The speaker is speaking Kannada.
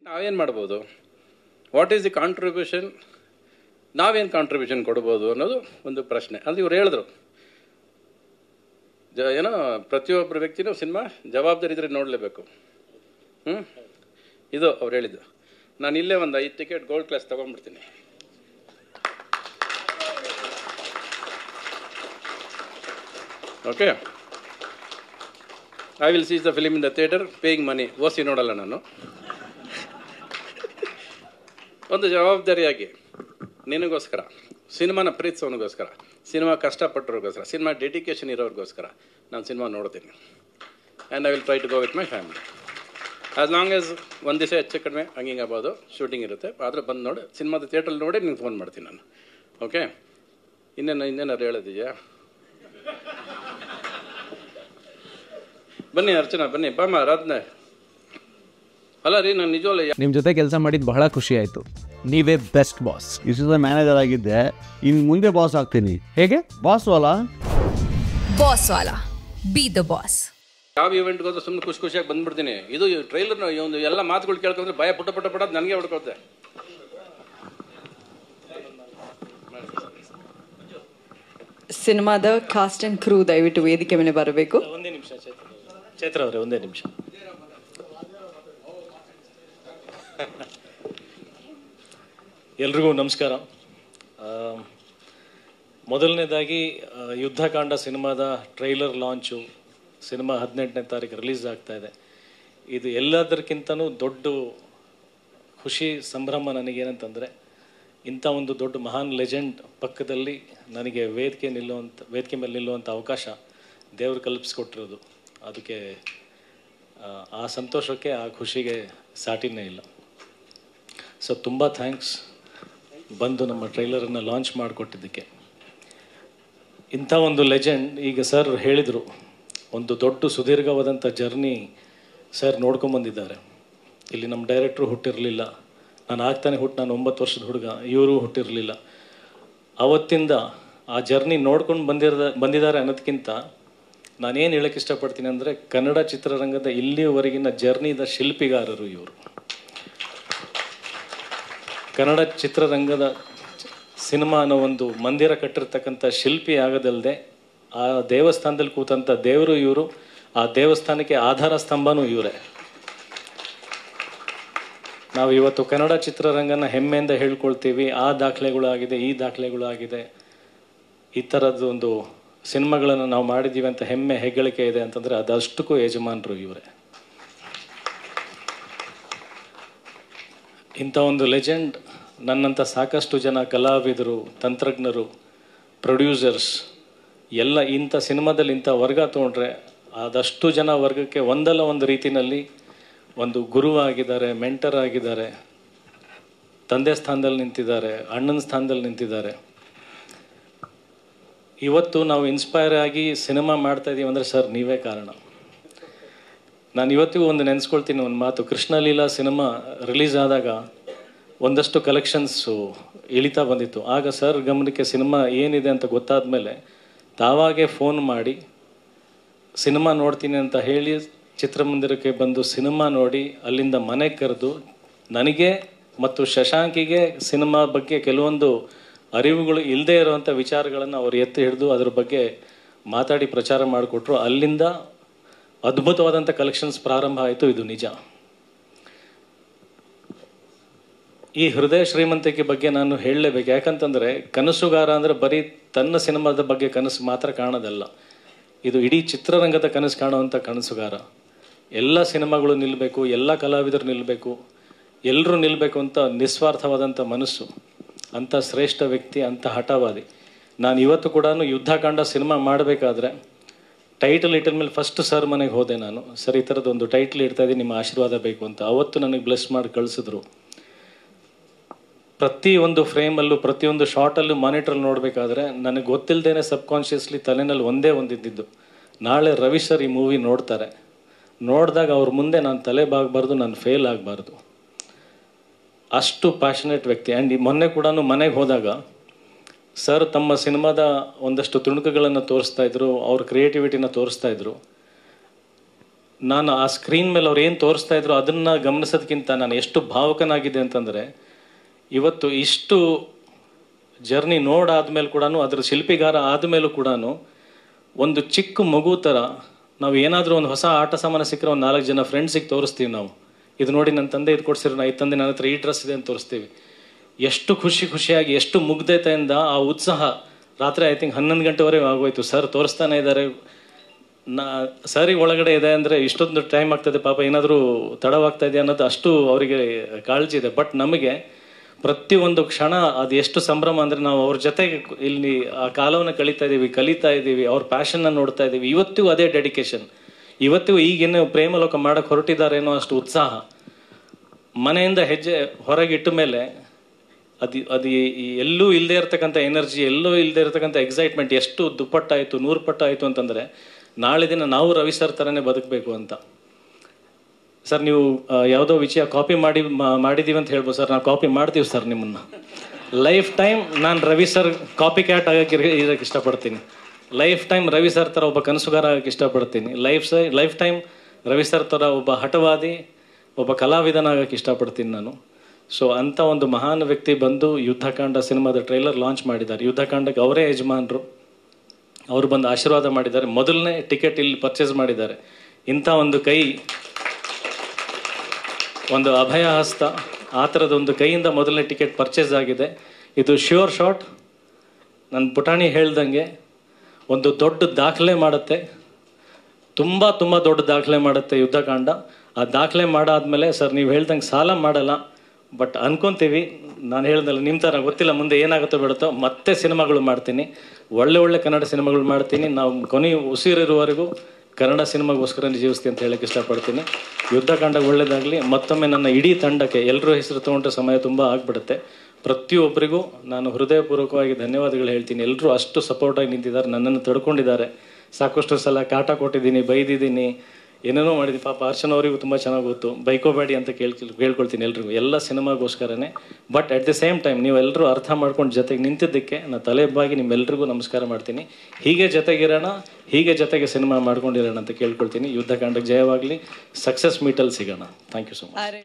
ನಾವೇನು ಮಾಡ್ಬೋದು, ವಾಟ್ ಈಸ್ ದಿ ಕಾಂಟ್ರಿಬ್ಯೂಷನ್, ನಾವೇನು ಕಾಂಟ್ರಿಬ್ಯೂಷನ್ ಕೊಡ್ಬೋದು ಅನ್ನೋದು ಒಂದು ಪ್ರಶ್ನೆ. ಅದು ಇವ್ರು ಹೇಳಿದ್ರು, ಏನೋ ಪ್ರತಿಯೊಬ್ಬರು ವ್ಯಕ್ತಿನೂ ಸಿನಿಮಾ ಜವಾಬ್ದಾರಿ ಇದ್ರೆ ನೋಡಲೇಬೇಕು. ಇದು ಅವ್ರು ಹೇಳಿದ್ದು. ನಾನು ಇಲ್ಲೇ ಒಂದು 5 ಟಿಕೆಟ್ ಗೋಲ್ಡ್ ಕ್ಲಾಸ್ ತೊಗೊಂಡ್ಬಿಡ್ತೀನಿ. Okay, I will see the film in the theatre paying money. OC ನೋಡಲ್ಲ ನಾನು. ಒಂದು ಜವಾಬ್ದಾರಿಯಾಗಿ ನಿನಗೋಸ್ಕರ, ಸಿನಿಮಾನ ಪ್ರೀತಿಸೋನಿಗೋಸ್ಕರ, ಸಿನಿಮಾ ಕಷ್ಟಪಟ್ಟವ್ರಿಗೋಸ್ಕರ, ಸಿನಿಮಾ ಡೆಡಿಕೇಶನ್ ಇರೋರಿಗೋಸ್ಕರ ನಾನು ಸಿನಿಮಾ ನೋಡ್ತೀನಿ. And I will try to go with my family. As long as ಒಂದು ದಿವಸ ಹೆಚ್ಚು ಕಡಿಮೆ ಹಂಗಿಂಗೆ ಆಗ್ಬೋದು, ಶೂಟಿಂಗ್ ಇರುತ್ತೆ, ಆದರೆ ಬಂದು ನೋಡಿ ಸಿನಿಮಾದ ಥಿಯೇಟ್ರಲ್ಲಿ ನೋಡಿ ನಿಂಗೆ ಫೋನ್ ಮಾಡ್ತೀನಿ ನಾನು. ಓಕೆ, ಇನ್ನೇನಾದ್ರು ಹೇಳೋದಿದೆಯಾ? ಬನ್ನಿ ಅರ್ಚನಾ, ಬನ್ನಿ ಬಾಮ ರಾತ್ನೆ. ಅಲ್ಲ ರೀ, ನಾನು ನಿಜವಲ್ಲ ನಿಮ್ಮ ಜೊತೆ ಕೆಲಸ ಮಾಡಿದ್ದು ಬಹಳ ಖುಷಿ ಆಯಿತು. ನೀವೇ ಬೆಸ್ಟ್ ಬಾಸ್. ಇಷ್ಟು ಮ್ಯಾನೇಜರ್ ಆಗಿದ್ದೆ, ಇನ್ನು ಮುಂದೆ ಬಾಸ್ ಆಗ್ತೀನಿ. ಹೇಗೆ? Boss Vala B the boss. ಯಾವ ಇವೆಂಟ್ಗೆ ಹೋದ್ರೆ ಸುಮ್ಮನೆ ಖುಷಿಯಾಗಿ ಬಂದ್ಬಿಡ್ತೀನಿ. ಇದು ಟ್ರೈಲರ್ನ ಒಂದು ಎಲ್ಲ ಮಾತುಗಳು ಕೇಳ್ಕೊಂಡ್ರೆ ಭಯ ಪುಟ್ಟ ನನಗೆ ಹೊಡ್ಕೊಳ್ತೆ. ಸಿನಿಮಾದ ಕಾಸ್ಟ್ ಆ್ಯಂಡ್ ಕ್ರೂ ದಯವಿಟ್ಟು ವೇದಿಕೆ ಮೇಲೆ ಬರಬೇಕು. ಒಂದೇ ನಿಮಿಷ ಚೈತ್ರ ಅವರೇ, ಒಂದೇ ನಿಮಿಷ. ಎಲ್ರಿಗೂ ನಮಸ್ಕಾರ. ಮೊದಲನೇದಾಗಿ ಯುದ್ಧಕಾಂಡ ಸಿನಿಮಾದ ಟ್ರೈಲರ್ ಲಾಂಚು, ಸಿನಿಮಾ 18ನೇ ತಾರೀಕು ರಿಲೀಸ್ ಆಗ್ತಾ ಇದೆ. ಇದು ಎಲ್ಲದಕ್ಕಿಂತನೂ ದೊಡ್ಡ ಖುಷಿ, ಸಂಭ್ರಮ ನನಗೇನಂತಂದರೆ, ಇಂಥ ಒಂದು ದೊಡ್ಡ ಮಹಾನ್ ಲೆಜೆಂಡ್ ಪಕ್ಕದಲ್ಲಿ ನನಗೆ ವೇದಿಕೆ ಮೇಲೆ ನಿಲ್ಲುವಂಥ ಅವಕಾಶ ದೇವರು ಕಲ್ಪಿಸ್ಕೊಟ್ಟಿರೋದು. ಅದಕ್ಕೆ ಆ ಸಂತೋಷಕ್ಕೆ, ಆ ಖುಷಿಗೆ ಸಾಟಿನೇ ಇಲ್ಲ. ಸೊ ತುಂಬ ಥ್ಯಾಂಕ್ಸ್ ಬಂದು ನಮ್ಮ ಟ್ರೈಲರನ್ನು ಲಾಂಚ್ ಮಾಡಿಕೊಟ್ಟಿದ್ದಕ್ಕೆ. ಇಂಥ ಒಂದು ಲೆಜೆಂಡ್, ಈಗ ಸರ್ ಹೇಳಿದರು, ಒಂದು ದೊಡ್ಡ ಸುದೀರ್ಘವಾದಂಥ ಜರ್ನಿ ಸರ್ ನೋಡ್ಕೊಂಬಂದಿದ್ದಾರೆ. ಇಲ್ಲಿ ನಮ್ಮ ಡೈರೆಕ್ಟ್ರು ಹುಟ್ಟಿರಲಿಲ್ಲ, ನಾನು ಆಗ್ತಾನೆ ನಾನು 9 ವರ್ಷದ ಹುಡುಗ, ಇವರು ಹುಟ್ಟಿರಲಿಲ್ಲ. ಅವತ್ತಿಂದ ಆ ಜರ್ನಿ ನೋಡ್ಕೊಂಡು ಬಂದಿದ್ದಾರೆ ಅನ್ನೋದಕ್ಕಿಂತ ನಾನೇನು ಹೇಳೋಕ್ಕೆ ಇಷ್ಟಪಡ್ತೀನಿ ಅಂದರೆ, ಕನ್ನಡ ಚಿತ್ರರಂಗದ ಇಲ್ಲಿವರೆಗಿನ ಜರ್ನಿದ ಶಿಲ್ಪಿಗಾರರು ಇವರು. ಕನ್ನಡ ಚಿತ್ರರಂಗದ ಸಿನಿಮಾ ಅನ್ನೋ ಒಂದು ಮಂದಿರ ಕಟ್ಟಿರ್ತಕ್ಕಂಥ ಶಿಲ್ಪಿ ಆಗೋದಲ್ಲದೆ, ಆ ದೇವಸ್ಥಾನದಲ್ಲಿ ಕೂತಂಥ ದೇವರು ಇವರು, ಆ ದೇವಸ್ಥಾನಕ್ಕೆ ಆಧಾರ ಸ್ತಂಭನೂ ಇವರೇ. ನಾವು ಇವತ್ತು ಕನ್ನಡ ಚಿತ್ರರಂಗನ ಹೆಮ್ಮೆಯಿಂದ ಹೇಳ್ಕೊಳ್ತೀವಿ, ಆ ದಾಖಲೆಗಳಾಗಿದೆ, ಈ ದಾಖಲೆಗಳಾಗಿದೆ, ಈ ಥರದ್ದು ಒಂದು ಸಿನಿಮಾಗಳನ್ನು ನಾವು ಮಾಡಿದ್ದೀವಿ ಅಂತ ಹೆಮ್ಮೆ ಹೆಗ್ಗಳಿಕೆ ಇದೆ ಅಂತಂದರೆ ಅದಷ್ಟಕ್ಕೂ ಯಜಮಾನರು ಇವರೇ. ಇಂಥ ಒಂದು ಲೆಜೆಂಡ್ ನನ್ನಂಥ ಸಾಕಷ್ಟು ಜನ ಕಲಾವಿದರು, ತಂತ್ರಜ್ಞರು, ಪ್ರೊಡ್ಯೂಸರ್ಸ್ ಎಲ್ಲ ಇಂಥ ಸಿನಿಮಾದಲ್ಲಿ ಇಂಥ ವರ್ಗ ತೊಗೊಂಡ್ರೆ ಅದಷ್ಟು ಜನ ವರ್ಗಕ್ಕೆ ಒಂದಲ್ಲ ಒಂದು ರೀತಿಯಲ್ಲಿ ಒಂದು ಗುರುವಾಗಿದ್ದಾರೆ, ಮೆಂಟರ್ ಆಗಿದ್ದಾರೆ, ತಂದೆ ಸ್ಥಾನದಲ್ಲಿ ನಿಂತಿದ್ದಾರೆ, ಅಣ್ಣನ ಸ್ಥಾನದಲ್ಲಿ ನಿಂತಿದ್ದಾರೆ. ಇವತ್ತು ನಾವು ಇನ್ಸ್ಪೈರ್ ಆಗಿ ಸಿನಿಮಾ ಮಾಡ್ತಾಯಿದ್ದೀವಿ ಅಂದರೆ ಸರ್ ನೀವೇ ಕಾರಣ. ನಾನು ಇವತ್ತಿಗೂ ಒಂದು ನೆನೆಸ್ಕೊಳ್ತೀನಿ ಒಂದು ಮಾತು. ಕೃಷ್ಣಲೀಲಾ ಸಿನಿಮಾ ರಿಲೀಸ್ ಆದಾಗ ಒಂದಷ್ಟು ಕಲೆಕ್ಷನ್ಸು ಇಳಿತಾ ಬಂದಿತ್ತು. ಆಗ ಸರ್ ಗಮನಕ್ಕೆ ಸಿನಿಮಾ ಏನಿದೆ ಅಂತ ಗೊತ್ತಾದ ಮೇಲೆ ತಾವಾಗೇ ಫೋನ್ ಮಾಡಿ ಸಿನಿಮಾ ನೋಡ್ತೀನಿ ಅಂತ ಹೇಳಿ ಚಿತ್ರಮಂದಿರಕ್ಕೆ ಬಂದು ಸಿನಿಮಾ ನೋಡಿ ಅಲ್ಲಿಂದ ಮನೆಗೆ ಕರೆದು ನನಗೆ ಮತ್ತು ಶಶಾಂಕಿಗೆ ಸಿನಿಮಾ ಬಗ್ಗೆ ಕೆಲವೊಂದು ಅರಿವುಗಳು ಇಲ್ಲದೇ ಇರುವಂಥ ವಿಚಾರಗಳನ್ನು ಅವರು ಎತ್ತಿ ಹಿಡಿದು ಅದರ ಬಗ್ಗೆ ಮಾತಾಡಿ ಪ್ರಚಾರ ಮಾಡಿಕೊಟ್ರು. ಅಲ್ಲಿಂದ ಅದ್ಭುತವಾದಂಥ ಕಲೆಕ್ಷನ್ಸ್ ಪ್ರಾರಂಭ ಆಯಿತು. ಇದು ನಿಜ. ಈ ಹೃದಯ ಶ್ರೀಮಂತಿಕೆ ಬಗ್ಗೆ ನಾನು ಹೇಳಲೇಬೇಕು. ಯಾಕಂತಂದರೆ ಕನಸುಗಾರ ಅಂದರೆ ಬರೀ ತನ್ನ ಸಿನಿಮಾದ ಬಗ್ಗೆ ಕನಸು ಮಾತ್ರ ಕಾಣೋದಲ್ಲ, ಇದು ಇಡೀ ಚಿತ್ರರಂಗದ ಕನಸು ಕಾಣುವಂಥ ಕನಸುಗಾರ. ಎಲ್ಲ ಸಿನಿಮಾಗಳು ನಿಲ್ಲಬೇಕು, ಎಲ್ಲ ಕಲಾವಿದರು ನಿಲ್ಲಬೇಕು, ಎಲ್ಲರೂ ನಿಲ್ಲಬೇಕು ಅಂತ ನಿಸ್ವಾರ್ಥವಾದಂಥ ಮನಸ್ಸು, ಅಂಥ ಶ್ರೇಷ್ಠ ವ್ಯಕ್ತಿ, ಅಂಥ ಹಠವಾದಿ. ನಾನು ಇವತ್ತು ಕೂಡ ಯುದ್ಧಕಾಂಡ ಸಿನಿಮಾ ಮಾಡಬೇಕಾದ್ರೆ ಟೈಟಲ್ ಇಟ್ಟಿದ ಮೇಲೆ ಫಸ್ಟ್ ಸರ್ ಮನೆಗೆ ಹೋದೆ ನಾನು. ಸರ್ ಈ ಥರದ್ದು ಒಂದು ಟೈಟ್ಲ್ ಇಡ್ತಾಯಿದ್ದೀನಿ, ನಿಮ್ಮ ಆಶೀರ್ವಾದ ಬೇಕು ಅಂತ. ಅವತ್ತು ನನಗೆ ಬ್ಲೆಸ್ ಮಾಡಿ ಕಳಿಸಿದ್ರು. ಪ್ರತಿಯೊಂದು ಫ್ರೇಮಲ್ಲೂ ಪ್ರತಿಯೊಂದು ಶಾರ್ಟಲ್ಲೂ ಮಾನಿಟ್ರಲ್ಲಿ ನೋಡಬೇಕಾದ್ರೆ ನನಗೆ ಗೊತ್ತಿಲ್ಲದೇನೆ ಸಬ್ಕಾನ್ಷಿಯಸ್ಲಿ ತಲೆನಲ್ಲಿ ಒಂದಿದ್ದು, ನಾಳೆ ರವಿ ಸರ್ ಈ ಮೂವಿ ನೋಡ್ತಾರೆ, ನೋಡಿದಾಗ ಅವ್ರ ಮುಂದೆ ನಾನು ತಲೆ ಬಾಗಬಾರ್ದು, ನಾನು ಫೇಲ್ ಆಗಬಾರ್ದು. ಅಷ್ಟು ಪ್ಯಾಷನೇಟ್ ವ್ಯಕ್ತಿ. ಆ್ಯಂಡ್ ಮೊನ್ನೆ ಕೂಡ ಮನೆಗೆ ಹೋದಾಗ ಸರ್ ತಮ್ಮ ಸಿನಿಮಾದ ಒಂದಷ್ಟು ತುಣುಕುಗಳನ್ನು ತೋರಿಸ್ತಾ ಇದ್ರು, ಅವ್ರ ಕ್ರಿಯೇಟಿವಿಟಿನ ತೋರಿಸ್ತಾ ಇದ್ರು. ನಾನು ಆ ಸ್ಕ್ರೀನ್ ಮೇಲೆ ಅವ್ರು ಏನು ತೋರಿಸ್ತಾ ಇದ್ರು ಅದನ್ನು ಗಮನಿಸೋದಕ್ಕಿಂತ ನಾನು ಎಷ್ಟು ಭಾವುಕನಾಗಿದೆ ಅಂತಂದರೆ, ಇವತ್ತು ಇಷ್ಟು ಜರ್ನಿ ನೋಡಾದ್ಮೇಲೆ ಕೂಡ, ಅದ್ರ ಶಿಲ್ಪಿಗಾರ ಆದಮೇಲೂ ಕೂಡ ಒಂದು ಚಿಕ್ಕ ಮಗು ಥರ ನಾವು ಏನಾದರೂ ಒಂದು ಹೊಸ ಆಟ ಸಾಮಾನು ಸಿಕ್ಕರೆ ಒಂದು 4 ಜನ ಫ್ರೆಂಡ್ಸಿಗೆ ತೋರಿಸ್ತೀವಿ. ನಾವು ಇದು ನೋಡಿ ನನ್ನ ತಂದೆ ಇದು ಕೊಡ್ಸಿರೋ, ಈ ತಂದೆ ನನ್ನ ಹತ್ರ ಈ ಡ್ರೆಸ್ ಇದೆ ಅಂತ ತೋರಿಸ್ತೀವಿ. ಎಷ್ಟು ಖುಷಿಯಾಗಿ, ಎಷ್ಟು ಮುಗ್ಧತೆಯಿಂದ ಆ ಉತ್ಸಾಹ. ರಾತ್ರಿ ಐ ಥಿಂಕ್ 11 ಗಂಟೆವರೆಗೆ ಆಗೋಯ್ತು. ಸರ್ ತೋರಿಸ್ತಾನೆ ಇದ್ದಾರೆ, ಸರಿ ಒಳಗಡೆ ಇದೆ ಅಂದರೆ ಇಷ್ಟೊಂದು ಟೈಮ್ ಆಗ್ತದೆ ಪಾಪ, ಏನಾದರೂ ತಡವಾಗ್ತಾ ಇದೆ ಅನ್ನೋದು ಅಷ್ಟು ಅವರಿಗೆ ಕಾಳಜಿ ಇದೆ. ಬಟ್ ನಮಗೆ ಪ್ರತಿಯೊಂದು ಕ್ಷಣ ಅದು ಎಷ್ಟು ಸಂಭ್ರಮ ಅಂದರೆ, ನಾವು ಅವ್ರ ಜೊತೆಗೆ ಇಲ್ಲಿ ಆ ಕಾಲವನ್ನು ಕಳೀತಾ ಇದ್ದೀವಿ, ಅವ್ರ ಪ್ಯಾಷನ್ನ ನೋಡ್ತಾ ಇದ್ದೀವಿ. ಇವತ್ತಿಗೂ ಅದೇ ಡೆಡಿಕೇಶನ್, ಇವತ್ತಿಗೂ ಈಗೇನು ಪ್ರೇಮಲೋಕ ಮಾಡೋಕ್ಕೆ ಹೊರಟಿದ್ದಾರೇನೋ ಅಷ್ಟು ಉತ್ಸಾಹ. ಮನೆಯಿಂದ ಹೆಜ್ಜೆ ಹೊರಗಿಟ್ಟ ಮೇಲೆ ಅದು ಎಲ್ಲೂ ಇಲ್ಲದೆ ಇರತಕ್ಕಂಥ ಎನರ್ಜಿ, ಎಲ್ಲೂ ಇಲ್ಲದೆ ಇರತಕ್ಕಂಥ ಎಕ್ಸೈಟ್ಮೆಂಟ್ ಎಷ್ಟು ದುಪ್ಪಟ್ಟಾಯಿತು, 100 ಪಟ್ಟಾಯಿತು ಅಂತಂದರೆ, ನಾಳೆ ದಿನ ನಾವು ರವಿ ಸರ್ ಥರನೇ ಬದುಕಬೇಕು ಅಂತ. ಸರ್ ನೀವು ಯಾವುದೋ ವಿಷಯ ಕಾಪಿ ಮಾಡಿದ್ದೀವಿ ಅಂತ ಹೇಳ್ಬೋದು ಸರ್, ನಾವು ಕಾಪಿ ಮಾಡ್ತೀವಿ ಸರ್ ನಿಮ್ಮನ್ನು. ಲೈಫ್ ಟೈಮ್ ನಾನು ರವಿ ಸರ್ ಕಾಪಿ ಕ್ಯಾಟ್ ಇರೋಕ್ಕೆ ಇಷ್ಟಪಡ್ತೀನಿ. ಲೈಫ್ ಟೈಮ್ ರವಿ ಸರ್ ಥರ ಒಬ್ಬ ಕನಸುಗಾರ ಆಗೋಕ್ಕೆ ಇಷ್ಟಪಡ್ತೀನಿ. ಲೈಫ್ ಟೈಮ್ ರವಿ ಸರ್ ಥರ ಒಬ್ಬ ಹಠವಾದಿ, ಒಬ್ಬ ಕಲಾವಿದನಾಗಕ್ಕೆ ಇಷ್ಟಪಡ್ತೀನಿ ನಾನು. ಸೊ ಅಂಥ ಒಂದು ಮಹಾನ್ ವ್ಯಕ್ತಿ ಬಂದು ಯುದ್ಧಕಾಂಡ ಸಿನಿಮಾದ ಟ್ರೈಲರ್ ಲಾಂಚ್ ಮಾಡಿದ್ದಾರೆ. ಯುದ್ಧಕಾಂಡಕ್ಕೆ ಅವರೇ ಯಜಮಾನರು, ಅವರು ಬಂದು ಆಶೀರ್ವಾದ ಮಾಡಿದ್ದಾರೆ. ಮೊದಲನೇ ಟಿಕೆಟ್ ಇಲ್ಲಿ ಪರ್ಚೇಸ್ ಮಾಡಿದ್ದಾರೆ. ಇಂಥ ಒಂದು ಕೈ, ಒಂದು ಅಭಯ ಹಸ್ತ, ಆ ಥರದೊಂದು ಕೈಯಿಂದ ಮೊದಲನೇ ಟಿಕೆಟ್ ಪರ್ಚೇಸ್ ಆಗಿದೆ. ಇದು ಶ್ಯೂರ್ ಶಾಟ್. ನನ್ನ ಪುಟಾಣಿ ಹೇಳ್ದಂಗೆ ಒಂದು ದೊಡ್ಡ ದಾಖಲೆ ಮಾಡುತ್ತೆ, ತುಂಬ ದೊಡ್ಡ ದಾಖಲೆ ಮಾಡುತ್ತೆ ಯುದ್ಧಕಾಂಡ. ಆ ದಾಖಲೆ ಮಾಡಾದ್ಮೇಲೆ ಸರ್ ನೀವು ಹೇಳ್ದಂಗೆ ಸಾಲ ಮಾಡಲ್ಲ, ಬಟ್ ಅನ್ಕೊತೀವಿ, ನಾನು ಹೇಳ್ದಲ್ಲ ನಿಮ್ಮ ಥರ ಗೊತ್ತಿಲ್ಲ ಮುಂದೆ ಏನಾಗುತ್ತೋ ಬಿಡುತ್ತೋ, ಮತ್ತೆ ಸಿನಿಮಾಗಳು ಮಾಡ್ತೀನಿ, ಒಳ್ಳೆ ಕನ್ನಡ ಸಿನಿಮಾಗಳು ಮಾಡ್ತೀನಿ. ನಾವು ಕೊನೆಯ ಉಸಿರಿರುವವರೆಗೂ ಕನ್ನಡ ಸಿನಿಮಾಗೋಸ್ಕರ ಜೀವಿಸ್ತೀನಿ ಅಂತ ಹೇಳಕ್ಕೆ ಇಷ್ಟಪಡ್ತೀನಿ. ಯುದ್ಧಕಾಂಡ ಒಳ್ಳೆಯದಾಗಲಿ. ಮತ್ತೊಮ್ಮೆ ನನ್ನ ಇಡೀ ತಂಡಕ್ಕೆ ಎಲ್ಲರೂ ಹೆಸರು ತೊಗೊಂಡ್ರೆ ಸಮಯ ತುಂಬ ಆಗಿಬಿಡುತ್ತೆ. ಪ್ರತಿಯೊಬ್ಬರಿಗೂ ನಾನು ಹೃದಯಪೂರ್ವಕವಾಗಿ ಧನ್ಯವಾದಗಳು ಹೇಳ್ತೀನಿ. ಎಲ್ಲರೂ ಅಷ್ಟು ಸಪೋರ್ಟಾಗಿ ನಿಂತಿದ್ದಾರೆ, ನನ್ನನ್ನು ತಡ್ಕೊಂಡಿದ್ದಾರೆ. ಸಾಕಷ್ಟು ಸಲ ಕಾಟ ಕೊಟ್ಟಿದ್ದೀನಿ, ಬೈದಿದ್ದೀನಿ, ಏನೇನೋ ಮಾಡಿದ್ದೀನಿ. ಪಾಪ ಅರ್ಚನಾ ಅವರಿಗೂ ತುಂಬ ಚೆನ್ನಾಗಿ ಗೊತ್ತು, ಬೈಕೋಬೇಡಿ ಅಂತ ಕೇಳ್ಕೊಳ್ತೀನಿ ಎಲ್ರಿಗೂ, ಎಲ್ಲ ಸಿನಿಮಾಗೋಸ್ಕರನೇ. But at the same time ನೀವೆಲ್ಲರೂ ಅರ್ಥ ಮಾಡ್ಕೊಂಡು ಜೊತೆಗೆ ನಿಂತಿದ್ದಕ್ಕೆ ನಾನು ತಲೆಬಾಗಿ ನಿಮ್ಮೆಲ್ರಿಗೂ ನಮಸ್ಕಾರ ಮಾಡ್ತೀನಿ. ಹೀಗೆ ಜೊತೆಗಿರೋಣ, ಹೀಗೆ ಜೊತೆಗೆ ಸಿನಿಮಾ ಮಾಡ್ಕೊಂಡಿರೋಣ ಅಂತ ಕೇಳ್ಕೊಳ್ತೀನಿ. ಯುದ್ಧಕಾಂಡಕ್ಕೆ ಜಯವಾಗಲಿ. ಸಕ್ಸಸ್ ಮೀಟಲ್ಲಿ ಸಿಗೋಣ. Thank you so much.